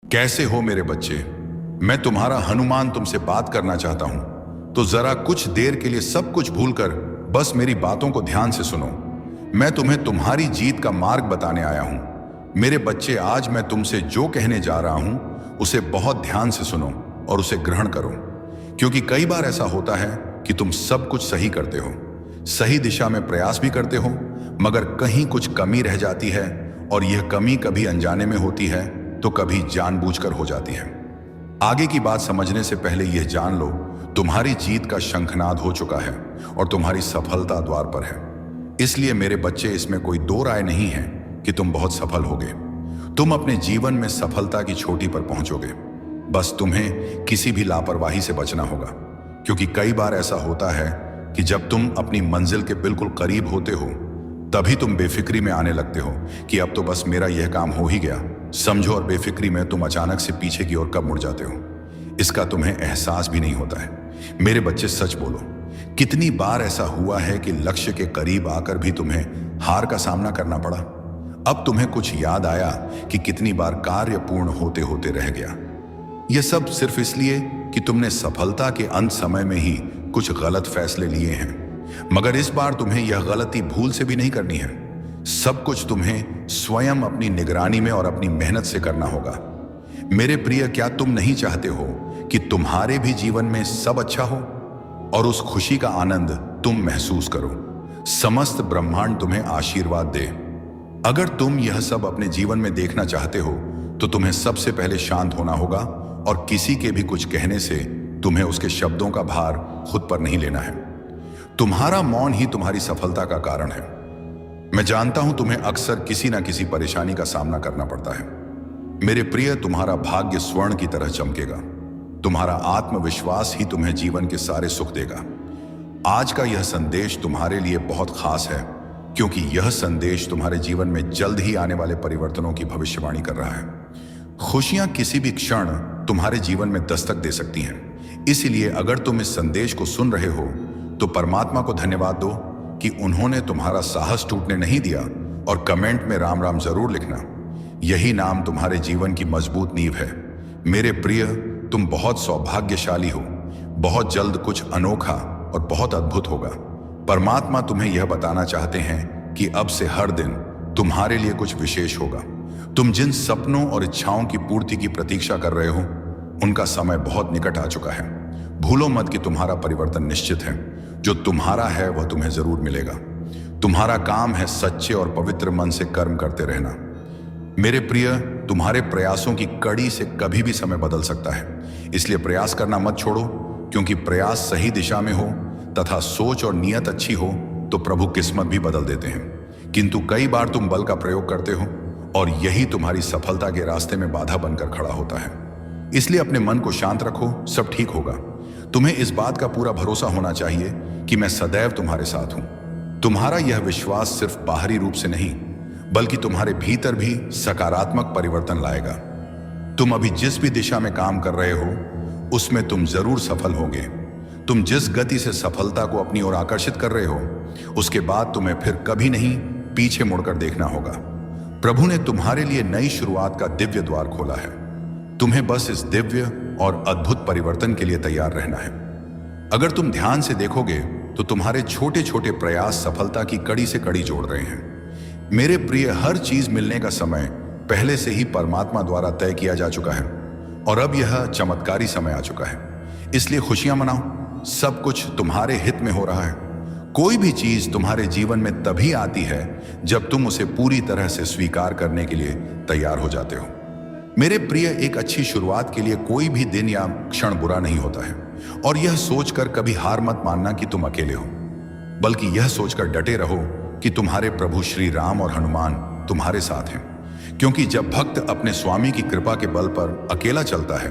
कैसे हो मेरे बच्चे? मैं तुम्हारा हनुमान तुमसे बात करना चाहता हूं, तो जरा कुछ देर के लिए सब कुछ भूलकर बस मेरी बातों को ध्यान से सुनो। मैं तुम्हें तुम्हारी जीत का मार्ग बताने आया हूं। मेरे बच्चे, आज मैं तुमसे जो कहने जा रहा हूं उसे बहुत ध्यान से सुनो और उसे ग्रहण करो, क्योंकि कई बार ऐसा होता है कि तुम सब कुछ सही करते हो, सही दिशा में प्रयास भी करते हो, मगर कहीं कुछ कमी रह जाती है, और यह कमी कभी अनजाने में होती है तो कभी जानबूझकर हो जाती है। आगे की बात समझने से पहले यह जान लो, तुम्हारी जीत का शंखनाद हो चुका है और तुम्हारी सफलता द्वार पर है। इसलिए मेरे बच्चे, इसमें कोई दो राय नहीं है कि तुम बहुत सफल होगे। तुम अपने जीवन में सफलता की चोटी पर पहुंचोगे। बस तुम्हें किसी भी लापरवाही से बचना होगा, क्योंकि कई बार ऐसा होता है कि जब तुम अपनी मंजिल के बिल्कुल करीब होते हो तभी तुम बेफिक्री में आने लगते हो कि अब तो बस मेरा यह काम हो ही गया, समझो, और बेफिक्री में तुम अचानक से पीछे की ओर कब मुड़ जाते हो इसका तुम्हें एहसास भी नहीं होता है। मेरे बच्चे, सच बोलो, कितनी बार ऐसा हुआ है कि लक्ष्य के करीब आकर भी तुम्हें हार का सामना करना पड़ा? अब तुम्हें कुछ याद आया कि कितनी बार कार्य पूर्ण होते होते रह गया। यह सब सिर्फ इसलिए कि तुमने सफलता के अंत समय में ही कुछ गलत फैसले लिए हैं। मगर इस बार तुम्हें यह गलती भूल से भी नहीं करनी है। सब कुछ तुम्हें स्वयं अपनी निगरानी में और अपनी मेहनत से करना होगा। मेरे प्रिय, क्या तुम नहीं चाहते हो कि तुम्हारे भी जीवन में सब अच्छा हो और उस खुशी का आनंद तुम महसूस करो, समस्त ब्रह्मांड तुम्हें आशीर्वाद दे? अगर तुम यह सब अपने जीवन में देखना चाहते हो तो तुम्हें सबसे पहले शांत होना होगा, और किसी के भी कुछ कहने से तुम्हें उसके शब्दों का भार खुद पर नहीं लेना है। तुम्हारा मौन ही तुम्हारी सफलता का कारण है। मैं जानता हूं तुम्हें अक्सर किसी ना किसी परेशानी का सामना करना पड़ता है। मेरे प्रिय, तुम्हारा भाग्य स्वर्ण की तरह चमकेगा। तुम्हारा आत्मविश्वास ही तुम्हें जीवन के सारे सुख देगा। आज का यह संदेश तुम्हारे लिए बहुत खास है, क्योंकि यह संदेश तुम्हारे जीवन में जल्द ही आने वाले परिवर्तनों की भविष्यवाणी कर रहा है। खुशियां किसी भी क्षण तुम्हारे जीवन में दस्तक दे सकती हैं। इसलिए अगर तुम इस संदेश को सुन रहे हो तो परमात्मा को धन्यवाद दो कि उन्होंने तुम्हारा साहस टूटने नहीं दिया, और कमेंट में राम राम जरूर लिखना। यही नाम तुम्हारे जीवन की मजबूत नींव है। मेरे प्रिय, तुम बहुत सौभाग्यशाली हो। बहुत जल्द कुछ अनोखा और बहुत अद्भुत होगा। परमात्मा तुम्हें यह बताना चाहते हैं कि अब से हर दिन तुम्हारे लिए कुछ विशेष होगा। तुम जिन सपनों और इच्छाओं की पूर्ति की प्रतीक्षा कर रहे हो, उनका समय बहुत निकट आ चुका है। भूलो मत कि तुम्हारा परिवर्तन निश्चित है। जो तुम्हारा है वह तुम्हें जरूर मिलेगा। तुम्हारा काम है सच्चे और पवित्र मन से कर्म करते रहना। मेरे प्रिय, तुम्हारे प्रयासों की कड़ी से कभी भी समय बदल सकता है। इसलिए प्रयास करना मत छोड़ो, क्योंकि प्रयास सही दिशा में हो तथा सोच और नियत अच्छी हो तो प्रभु किस्मत भी बदल देते हैं। किंतु कई बार तुम बल का प्रयोग करते हो, और यही तुम्हारी सफलता के रास्ते में बाधा बनकर खड़ा होता है। इसलिए अपने मन को शांत रखो, सब ठीक होगा। तुम्हें इस बात का पूरा भरोसा होना चाहिए कि मैं सदैव तुम्हारे साथ हूं। तुम्हारा यह विश्वास सिर्फ बाहरी रूप से नहीं, बल्कि तुम्हारे भीतर भी सकारात्मक परिवर्तन लाएगा। तुम अभी जिस भी दिशा में काम कर रहे हो उसमें तुम जरूर सफल होगे। तुम जिस गति से सफलता को अपनी ओर आकर्षित कर रहे हो, उसके बाद तुम्हें फिर कभी नहीं पीछे मुड़कर देखना होगा। प्रभु ने तुम्हारे लिए नई शुरुआत का दिव्य द्वार खोला है। तुम्हें बस इस दिव्य और अद्भुत परिवर्तन के लिए तैयार रहना है। अगर तुम ध्यान से देखोगे तो तुम्हारे छोटे छोटे प्रयास सफलता की कड़ी से कड़ी जोड़ रहे हैं। मेरे प्रिय, हर चीज मिलने का समय पहले से ही परमात्मा द्वारा तय किया जा चुका है, और अब यह चमत्कारी समय आ चुका है। इसलिए खुशियां मनाओ। सब कुछ तुम्हारे हित में हो रहा है। कोई भी चीज तुम्हारे जीवन में तभी आती है जब तुम उसे पूरी तरह से स्वीकार करने के लिए तैयार हो जाते हो। मेरे प्रिय, एक अच्छी शुरुआत के लिए कोई भी दिन या क्षण बुरा नहीं होता है। और यह सोचकर कभी हार मत मानना कि तुम अकेले हो, बल्कि यह सोचकर डटे रहो कि तुम्हारे प्रभु श्री राम और हनुमान तुम्हारे साथ हैं। क्योंकि जब भक्त अपने स्वामी की कृपा के बल पर अकेला चलता है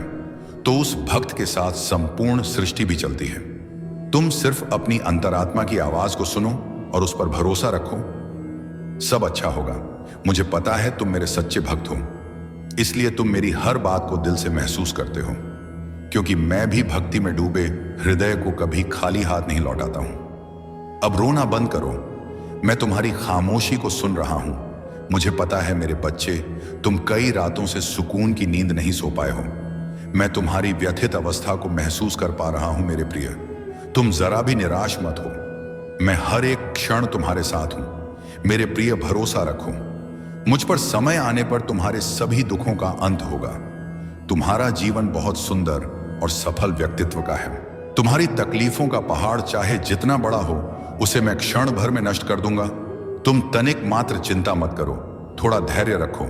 तो उस भक्त के साथ संपूर्ण सृष्टि भी चलती है। तुम सिर्फ अपनी अंतरात्मा की आवाज को सुनो और उस पर भरोसा रखो। सब अच्छा होगा। मुझे पता है तुम मेरे सच्चे भक्त हो, इसलिए तुम मेरी हर बात को दिल से महसूस करते हो, क्योंकि मैं भी भक्ति में डूबे हृदय को कभी खाली हाथ नहीं लौटाता हूं। अब रोना बंद करो। मैं तुम्हारी खामोशी को सुन रहा हूं। मुझे पता है मेरे बच्चे, तुम कई रातों से सुकून की नींद नहीं सो पाए हो। मैं तुम्हारी व्यथित अवस्था को महसूस कर पा रहा हूं मेरे प्रिय। तुम जरा भी निराश मत हो, मैं हर एक क्षण तुम्हारे साथ हूं। मेरे प्रिय, भरोसा रखो, मुझ पर समय आने पर तुम्हारे सभी दुखों का अंत होगा। तुम्हारा जीवन बहुत सुंदर और सफल व्यक्तित्व का है। तुम्हारी तकलीफों का पहाड़ चाहे जितना बड़ा हो, उसे मैं क्षण भर में नष्ट कर दूंगा। तुम तनिक मात्र चिंता मत करो, थोड़ा धैर्य रखो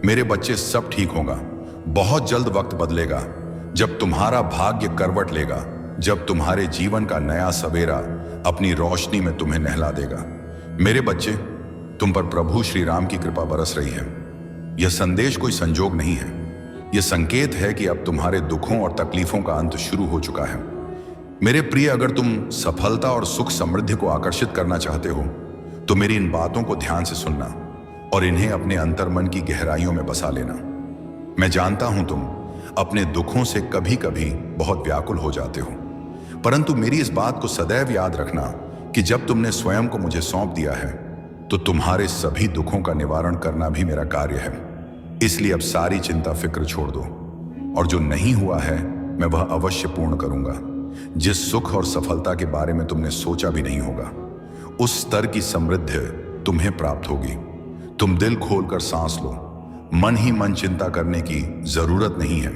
मेरे बच्चे, सब ठीक होगा। बहुत जल्द वक्त बदलेगा जब तुम्हारा भाग्य करवट लेगा, जब तुम्हारे जीवन का नया सवेरा अपनी रोशनी में तुम्हें नहला देगा। मेरे बच्चे, तुम पर प्रभु श्री राम की कृपा बरस रही है। यह संदेश कोई संजोग नहीं है, यह संकेत है कि अब तुम्हारे दुखों और तकलीफों का अंत शुरू हो चुका है। मेरे प्रिय, अगर तुम सफलता और सुख समृद्धि को आकर्षित करना चाहते हो तो मेरी इन बातों को ध्यान से सुनना और इन्हें अपने अंतर्मन की गहराइयों में बसा लेना। मैं जानता हूं तुम अपने दुखों से कभी कभी बहुत व्याकुल हो जाते हो, परंतु मेरी इस बात को सदैव याद रखना कि जब तुमने स्वयं को मुझे सौंप दिया है तो तुम्हारे सभी दुखों का निवारण करना भी मेरा कार्य है। इसलिए अब सारी चिंता फिक्र छोड़ दो, और जो नहीं हुआ है मैं वह अवश्य पूर्ण करूंगा। जिस सुख और सफलता के बारे में तुमने सोचा भी नहीं होगा, उस स्तर की समृद्धि तुम्हें प्राप्त होगी। तुम दिल खोलकर सांस लो, मन ही मन चिंता करने की जरूरत नहीं है।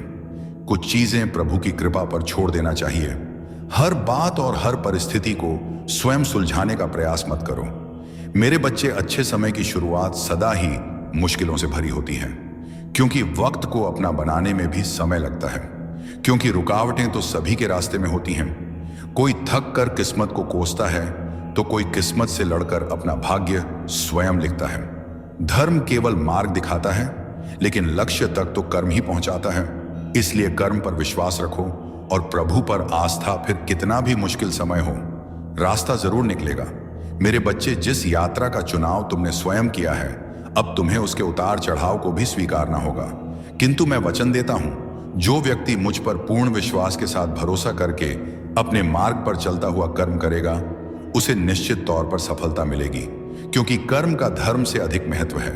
कुछ चीजें प्रभु की कृपा पर छोड़ देना चाहिए। हर बात और हर परिस्थिति को स्वयं सुलझाने का प्रयास मत करो। मेरे बच्चे, अच्छे समय की शुरुआत सदा ही मुश्किलों से भरी होती है, क्योंकि वक्त को अपना बनाने में भी समय लगता है। क्योंकि रुकावटें तो सभी के रास्ते में होती हैं। कोई थक कर किस्मत को कोसता है तो कोई किस्मत से लड़कर अपना भाग्य स्वयं लिखता है। धर्म केवल मार्ग दिखाता है, लेकिन लक्ष्य तक तो कर्म ही पहुंचाता है। इसलिए कर्म पर विश्वास रखो और प्रभु पर आस्था। फिर कितना भी मुश्किल समय हो, रास्ता जरूर निकलेगा। मेरे बच्चे, जिस यात्रा का चुनाव तुमने स्वयं किया है, अब तुम्हें उसके उतार चढ़ाव को भी स्वीकारना होगा। किंतु मैं वचन देता हूं, जो व्यक्ति मुझ पर पूर्ण विश्वास के साथ भरोसा करके अपने मार्ग पर चलता हुआ कर्म करेगा, उसे निश्चित तौर पर सफलता मिलेगी। क्योंकि कर्म का धर्म से अधिक महत्व है।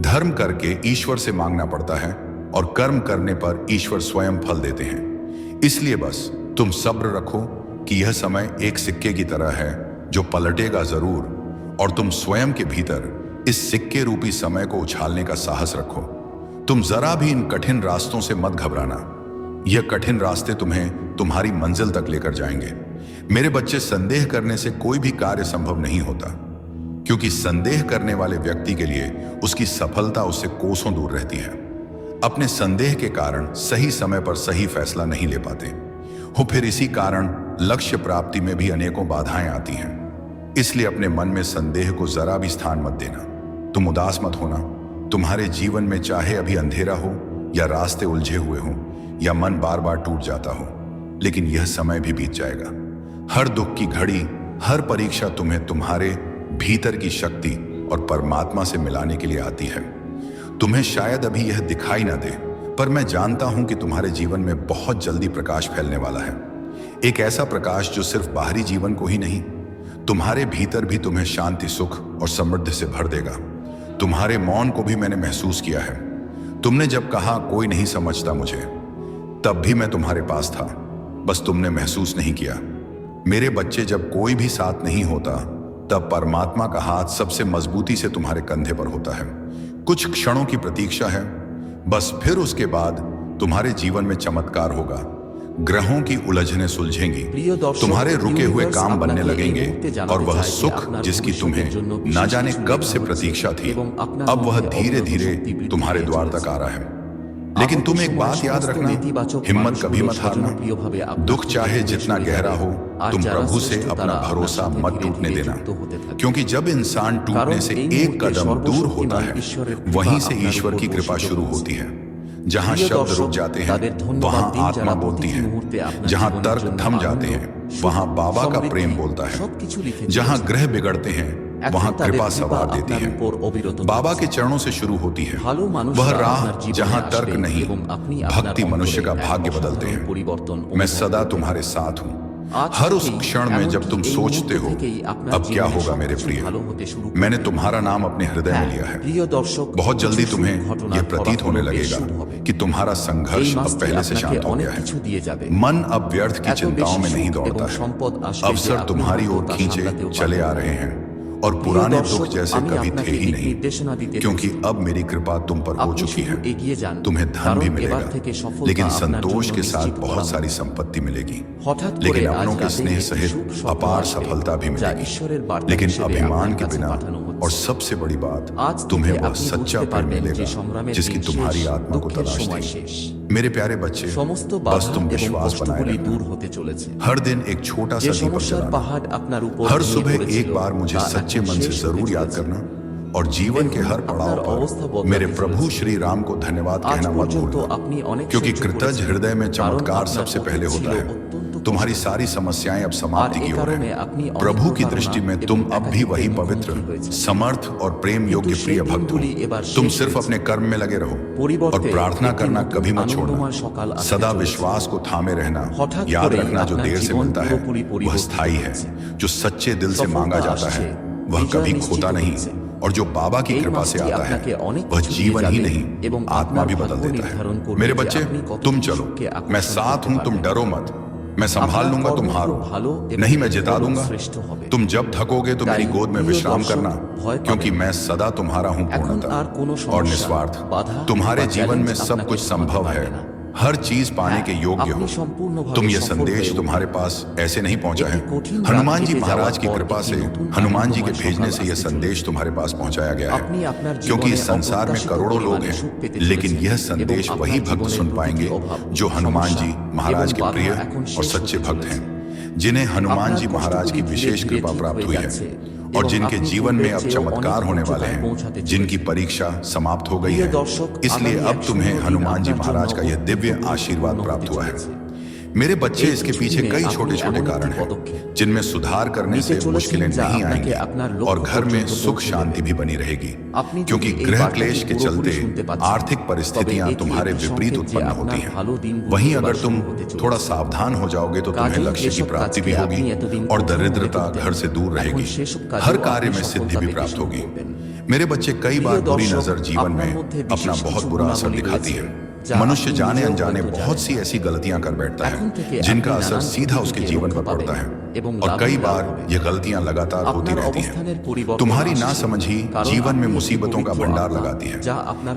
धर्म करके ईश्वर से मांगना पड़ता है और कर्म करने पर ईश्वर स्वयं फल देते हैं। इसलिए बस तुम सब्र रखो कि यह समय एक सिक्के की तरह है जो पलटेगा जरूर, और तुम स्वयं के भीतर इस सिक्के रूपी समय को उछालने का साहस रखो। तुम जरा भी इन कठिन रास्तों से मत घबराना। यह कठिन रास्ते तुम्हें तुम्हारी मंजिल तक लेकर जाएंगे। मेरे बच्चे, संदेह करने से कोई भी कार्य संभव नहीं होता, क्योंकि संदेह करने वाले व्यक्ति के लिए उसकी सफलता उससे कोसों दूर रहती है। अपने संदेह के कारण सही समय पर सही फैसला नहीं ले पाते हो, फिर इसी कारण लक्ष्य प्राप्ति में भी अनेकों बाधाएं आती हैं। इसलिए अपने मन में संदेह को जरा भी स्थान मत देना। तुम उदास मत होना। तुम्हारे जीवन में चाहे अभी अंधेरा हो या रास्ते उलझे हुए हों या मन बार बार टूट जाता हो, लेकिन यह समय भी बीत जाएगा। हर दुख की घड़ी, हर परीक्षा तुम्हें तुम्हारे भीतर की शक्ति और परमात्मा से मिलाने के लिए आती है। तुम्हें शायद अभी यह दिखाई ना दे, पर मैं जानता हूं कि तुम्हारे जीवन में बहुत जल्दी प्रकाश फैलने वाला है। एक ऐसा प्रकाश जो सिर्फ बाहरी जीवन को ही नहीं, तुम्हारे भीतर भी तुम्हें शांति, सुख और समृद्धि से भर देगा। तुम्हारे मौन को भी मैंने महसूस किया है। तुमने जब कहा कोई नहीं समझता मुझे, तब भी मैं तुम्हारे पास था, बस तुमने महसूस नहीं किया। मेरे बच्चे, जब कोई भी साथ नहीं होता, तब परमात्मा का हाथ सबसे मजबूती से तुम्हारे कंधे पर होता है। कुछ क्षणों की प्रतीक्षा है, बस फिर उसके बाद तुम्हारे जीवन में चमत्कार होगा। ग्रहों की उलझनें सुलझेंगी, तुम्हारे रुके हुए काम बनने लगेंगे, और वह सुख जिसकी तुम्हें न जाने कब से प्रतीक्षा थी, अब वह धीरे धीरे तुम्हारे द्वार तक आ रहा है। लेकिन तुम एक बात याद रखना, हिम्मत कभी मत हारना। दुख चाहे जितना गहरा हो, तुम प्रभु से अपना भरोसा मत टूटने देना, क्योंकि जब इंसान टूटने से एक कदम दूर होता है, वहीं से ईश्वर की कृपा शुरू होती है। जहां शब्द रुक जाते हैं वहां आत्मा बोलती है, जहां तर्क थम जाते हैं वहां बाबा का प्रेम बोलता है, जहां ग्रह बिगड़ते हैं वहां कृपा सवार देती है। बाबा के चरणों से शुरू होती है वह राह जहां तर्क नहीं, भक्ति मनुष्य का भाग्य बदलते हैं। मैं सदा तुम्हारे साथ हूं। हर उस क्षण में जब तुम सोचते हो अब क्या होगा मेरे प्रिय, मैंने तुम्हारा नाम अपने हृदय में लिया है। बहुत जल्दी तुम्हें यह प्रतीत होने लगेगा कि तुम्हारा संघर्ष अब पहले से शांत हो गया है। मन अब व्यर्थ की चिंताओं में नहीं दौड़ता है। अवसर तुम्हारी ओर खींचे चले आ रहे हैं और पुराने दुख जैसे कभी थे ही नहीं, क्योंकि अब मेरी कृपा तुम पर हो चुकी है। तुम्हें धन भी मिलेगा, लेकिन संतोष के साथ बहुत सारी संपत्ति मिलेगी, लेकिन अपनों के स्नेह सहित अपार सफलता भी मिलेगी। लेकिन अभिमान के बिना और सबसे बड़ी बात, तुम्हें वह सच्चा प्रेम मिलेगा जिसकी तुम्हारी आत्मा को तलाश थी। मेरे प्यारे बच्चे, बस तुम विश्वास बनाए रखना। हर दिन एक छोटा सा दीपक जलाना, हर सुबह एक बार मुझे सच्चे मन से जरूर याद करना, और जीवन के हर पड़ाव पर मेरे प्रभु श्री राम को धन्यवाद कहना मत भूलना, क्योंकि कृतज्ञ हृदय में चमत्कार सबसे पहले होता है। तुम्हारी सारी समस्याएं अब समाप्ति की ओर हैं। प्रभु की दृष्टि में तुम अब भी वही पवित्र, समर्थ और प्रेम योग्य प्रिय भक्त हो। तुम सिर्फ अपने कर्म में लगे रहो और प्रार्थना करना कभी मत छोड़ना। सदा विश्वास को थामे रहना। याद रखना, जो देर से मिलता है वह स्थायी है, जो सच्चे दिल से मांगा जाता है वह कभी खोता नहीं, और जो बाबा की कृपा से आता है वह जीवन ही नहीं आत्मा भी बदल देता है। मेरे बच्चे, तुम चलो, मैं साथ हूं, तुम डरो मत। मैं संभाल लूंगा, तुम हारो नहीं, मैं जिता दूंगा। तुम जब थकोगे तो मेरी गोद में विश्राम करना, क्योंकि मैं सदा तुम्हारा हूं पूर्णतः और निस्वार्थ। तुम्हारे जीवन में सब कुछ संभव है, हर चीज पाने के योग्य हो। तुम यह संदेश तुम्हारे पास ऐसे नहीं पहुंचा है, हनुमान जी महाराज की कृपा से, हनुमान जी के भेजने से यह संदेश तुम्हारे पास पहुंचाया गया है। क्योंकि इस संसार में करोड़ों लोग हैं, लेकिन यह संदेश वही भक्त सुन पाएंगे जो हनुमान जी महाराज के प्रिय और सच्चे भक्त हैं, जिन्हें हनुमान जी महाराज की विशेष कृपा प्राप्त हुई है और जिनके जीवन में अब चमत्कार होने वाले हैं, जिनकी परीक्षा समाप्त हो गई है। इसलिए अब तुम्हें हनुमान जी महाराज का यह दिव्य आशीर्वाद प्राप्त हुआ है। मेरे बच्चे, इसके पीछे कई छोटे छोटे कारण हैं जिनमें सुधार करने से मुश्किलें नहीं आएंगी और घर में सुख शांति भी बनी रहेगी, क्योंकि गृह क्लेश के चलते आर्थिक परिस्थितियां तुम्हारे विपरीत उत्पन्न होती हैं। वहीं अगर तुम थोड़ा सावधान हो जाओगे तो तुम्हें लक्ष्य की प्राप्ति भी होगी और दरिद्रता घर से दूर रहेगी। हर कार्य में सिद्धि भी प्राप्त होगी। मेरे बच्चे, कई बार बुरी नजर जीवन में अपना बहुत बुरा असर दिखाती है। मनुष्य जाने अनजाने बहुत सी ऐसी गलतियां कर बैठता है जिनका असर सीधा उसके जीवन पर पड़ता है, और कई बार ये गलतियां लगातार होती रहती हैं। तुम्हारी नासमझी जीवन में मुसीबतों का भंडार लगाती है,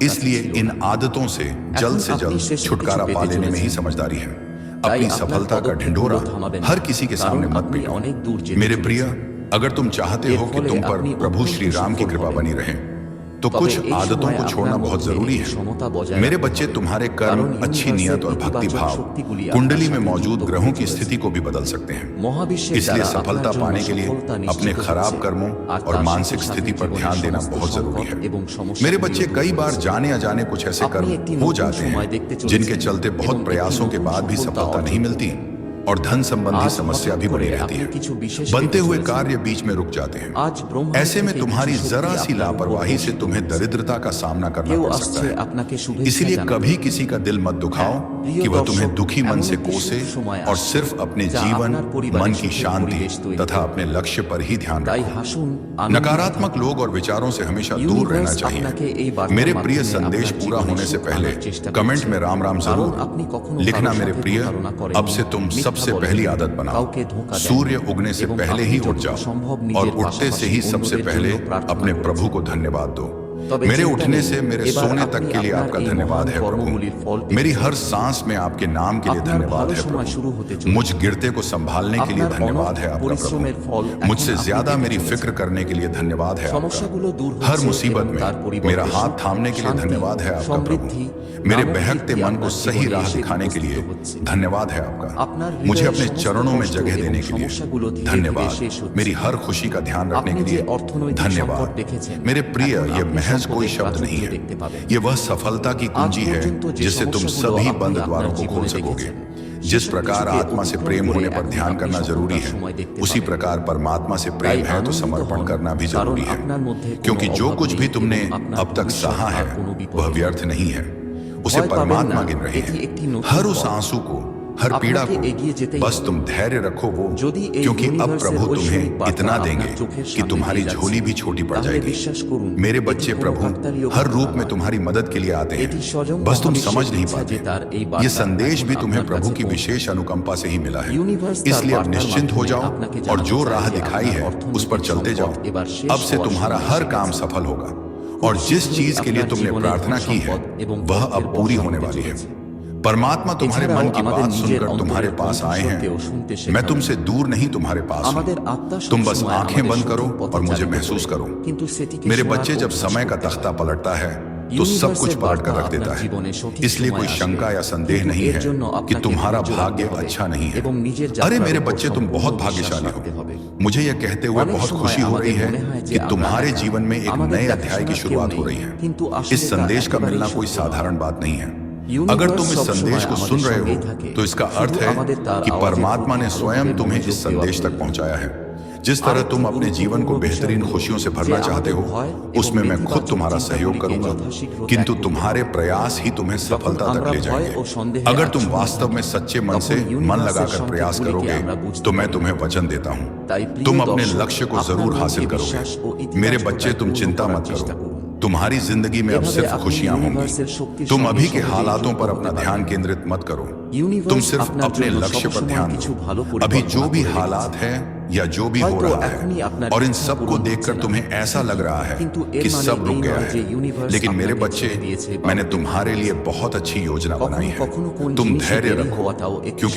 इसलिए इन आदतों से जल्द छुटकारा पा लेने में ही समझदारी है। अपनी सफलता का ढिंढोरा हर किसी के सामने मत पीटो। मेरे प्रिय, अगर तुम चाहते हो कि तुम पर प्रभु श्री राम की कृपा बनी रहे तो कुछ आदतों को छोड़ना बहुत जरूरी है। मेरे बच्चे, तुम्हारे कर्म, अच्छी नियत और भक्ति भाव कुंडली में मौजूद ग्रहों की स्थिति को भी बदल सकते हैं। इसलिए सफलता पाने के लिए अपने खराब कर्मों और मानसिक स्थिति पर ध्यान देना बहुत जरूरी है। मेरे बच्चे, कई बार जाने अजाने कुछ ऐसे कर्म हो जाते हैं जिनके चलते बहुत प्रयासों के बाद भी सफलता नहीं मिलती और धन संबंधी समस्या भी बनी रहती है। बनते हुए कार्य बीच में रुक जाते हैं। ऐसे में तुम्हारी जरा सी लापरवाही से तुम्हें दरिद्रता का सामना करना पड़ सकता है। इसलिए कभी किसी का दिल मत दुखाओ कि वह तुम्हें दुखी मन से कोसे, और सिर्फ अपने जीवन, मन की शांति तथा अपने लक्ष्य पर ही ध्यान रखो। नकारात्मक लोग और विचारों से हमेशा दूर रहना चाहिए। मेरे प्रिय, संदेश पूरा होने से पहले कमेंट में राम राम जरूर लिखना। मेरे प्रिय, अब से तुम सबसे पहली आदत बनाओ, सूर्य उगने से पहले ही उठ जाओ और उठते से ही सबसे पहले अपने प्रभु को धन्यवाद दो। मेरे उठने से मेरे सोने तक के लिए आपका धन्यवाद है प्रभु। मेरी हर सांस में आपके नाम के लिए धन्यवाद है प्रभु। मुझ गिरते को संभालने के लिए धन्यवाद है आपका प्रभु। मुझसे ज्यादा मेरी फिक्र करने के लिए धन्यवाद है आपका। हर मुसीबत में मेरा हाथ थामने के लिए धन्यवाद है आपका प्रभु। मेरे बहकते मन को सही राह दिखाने के लिए धन्यवाद है आपका। मुझे अपने चरणों में जगह देने के लिए धन्यवाद। मेरी हर खुशी का ध्यान रखने के लिए धन्यवाद। मेरे प्रिय, ये महज कोई शब्द नहीं है, ये वह सफलता की कुंजी है जिससे तुम सभी बंद द्वारों को खोल सकोगे। जिस प्रकार आत्मा से प्रेम होने पर ध्यान करना जरूरी है, उसी प्रकार परमात्मा से प्रेम है तो समर्पण करना भी जरूरी है, क्योंकि जो कुछ भी तुमने अब तक सहा है वह व्यर्थ नहीं है, उसे परमात्मा गिन रहे हैं। हर उस आंसू को हर पीड़ा আপনাকে এগিয়ে को। যেতেই बस হবে। तुम धैर्य रखो वो, যদি এই क्योंकि अब ইউনিভার্সের प्रभु तुम्हें ঐশ্বরিক বার্তা इतना আপনার देंगे চোখের कि সামনে तुम्हारी দিয়ে যাচ্ছে, झोली भी छोटी पड़ তাহলে जाएगी। বিশ্বাস করুন, मेरे এটি बच्चे কোনো प्रभु কাকতালীয় हर ঘটনা रूप में নয়। तुम्हारी मदद के लिए आते এটি हैं, স্বয়ং बस तुम মহাবিশ্বের समझ नहीं ইচ্ছা पाते। যে তার এই ये বার্তা संदेश এখন भी तुम्हें আপনার प्रभु কাছে की পৌঁছায়। विशेष अनुकंपा से ही मिला है। ইউনিভার্স তার इसलिए अब বার্তার निश्चिंत हो মাধ্যমে जाओ আপনাকে और জানাতে जो চায় राह যে दिखाई আপনার है उस पर অর্থনৈতিক चलते जाओ। সম্পদ এবার শেষ अब से হওয়ার तुम्हारा সময় हर এসে काम গেছে। सफल होगा খুব और जिस শীঘ্রই चीज के लिए আপনার तुमने জীবনে प्रार्थना की है ধন-সম্পদ এবং वह অর্থের अब पूरी বর্ষণ होने হতে वाली है। চলেছে। परमात्मा तुम्हारे এছাড়াও मन की আমাদের बात নিজের सुनकर तुम्हारे অন্তরের पास आए কণ্ঠস্বরকেও শুনতে हैं। मैं শেখাবো। तुमसे दूर नहीं तुम्हारे पास আমাদের हूँ। আত্মা तुम बस সবসময় आंखें আমাদের बंद करो সঠিক পথে और मुझे চালিত महसूस করে, करो। কিন্তু সেটিকে मेरे শোনার बच्चे जब অভ্যাস समय का করতে तख्ता হবে। पलटता है तो सब कुछ ইউনিভার্সের पलट कर বার্তা रख देता আপনার है। জীবনে সঠিক इसलिए সময়ে कोई আসবে, शंका या संदेह কিন্তু नहीं এর है জন্য कि আপনাকে तुम्हारा ধৈর্য भाग्य রাখতে হবে अच्छा नहीं है। এবং নিজের अरे যাত্রার मेरे উপর बच्चे तुम সম্পূর্ণ बहुत বিশ্বাস भाग्यशाली রাখতে हो। হবে। मुझे यह कहते हुए অনেক बहुत সময় खुशी हो আমাদের रही है মনে হয় যে कि আমরা तुम्हारे একা, जीवन में एक আমাদের नए अध्याय की দেখাশোনার शुरुआत কেউ हो নেই, रही है। কিন্তু আসলে इस তা संदेश का একেবারেই मिलना कोई সত্য साधारण নয়। बात नहीं है। ইউনিভার্স अगर तुम इस সবসময় संदेश को আমাদের सुन रहे সঙ্গেই हो থাকে, तो इसका শুধু अर्थ है আমাদের তার कि আওয়াজের परमात्मा প্রতি ने स्वयं ভালোভাবে तुम्हें इस মনোযোগ দেওয়া संदेश तक প্রয়োজন। पहुंचाया है। जिस तरह तुम अपने जीवन को बेहतरीन खुशियों से भरना चाहते हो उसमें मैं खुद तुम्हारा सहयोग करूंगा, किंतु तुम्हारे प्रयास ही तुम्हें सफलता तक ले जाएंगे। अगर तुम वास्तव में सच्चे मन से मन लगाकर प्रयास करोगे तो मैं तुम्हें वचन देता हूँ तुम अपने लक्ष्य को जरूर हासिल करोगे। मेरे बच्चे तुम चिंता मत करो, तुम्हारी जिंदगी में अब सिर्फ खुशियां होंगी। तुम अभी के हालातों पर अपना ध्यान केंद्रित मत करो, तुम सिर्फ अपने लक्ष्य पर ध्यान दो। अभी जो भी हालात है या जो भी हो रहा है और इन सब को देखकर तुम्हें ऐसा लग रहा है कि सब रुक गया है, लेकिन मेरे बच्चे मैंने तुम्हारे लिए बहुत अच्छी योजना बनाई है। तुम धैर्य रखो क्योंकि